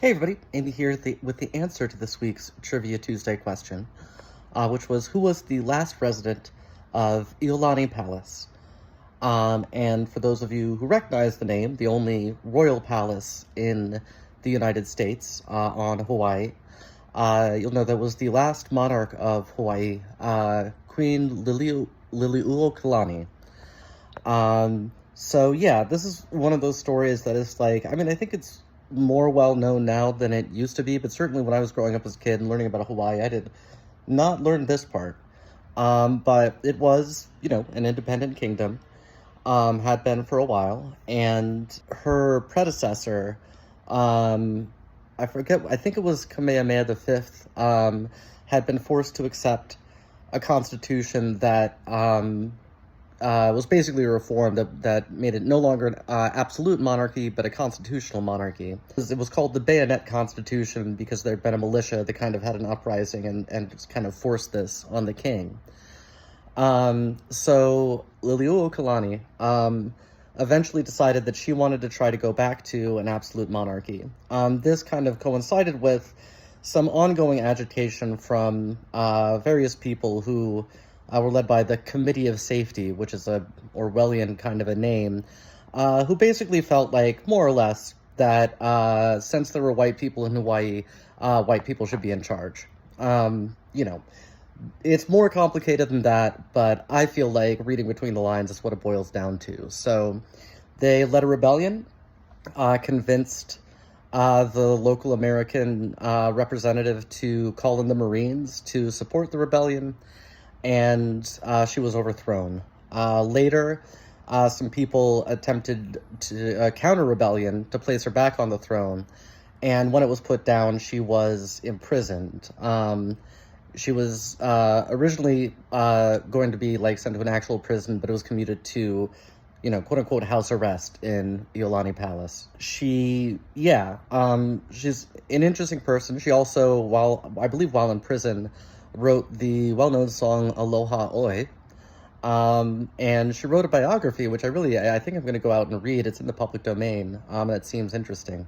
Hey everybody, Amy here with the answer to this week's Trivia Tuesday question, which was, who was the last resident of Iolani Palace? And for those of you who recognize the name, the only royal palace in the United States on Hawaii, you'll know that was the last monarch of Hawaii, Queen Liliʻuokalani. So yeah, this is one of those stories that is like, I think it's more well known now than it used to be, but certainly when I was growing up as a kid and learning about Hawaii, I did not learn this part. But it was, an independent kingdom, had been for a while, and her predecessor, I forget, I think it was Kamehameha V, had been forced to accept a constitution that was basically a reform that made it no longer an absolute monarchy, but a constitutional monarchy. It was called the Bayonet Constitution because there had been a militia that kind of had an uprising and just kind of forced this on the king. So Liliʻuokalani eventually decided that she wanted to try to go back to an absolute monarchy. This kind of coincided with some ongoing agitation from various people who were led by the Committee of Safety, which is a Orwellian kind of a name, who basically felt like, more or less, that since there were white people in Hawaii, white people should be in charge. It's more complicated than that, but I feel like reading between the lines is what it boils down to. So they led a rebellion, convinced the local American representative to call in the Marines to support the rebellion, and she was overthrown. Later, some people attempted to counter-rebellion to place her back on the throne, and when it was put down, she was imprisoned. She was originally going to be sent to an actual prison, but it was commuted to, quote-unquote house arrest in Iolani Palace. She's an interesting person. She also, while in prison, wrote the well-known song Aloha Oi, and she wrote a biography, which I think I'm going to go out and read. It's in the public domain. That seems interesting.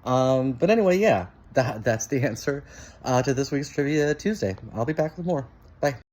But anyway, yeah, that's the answer to this week's Trivia Tuesday. I'll be back with more. Bye.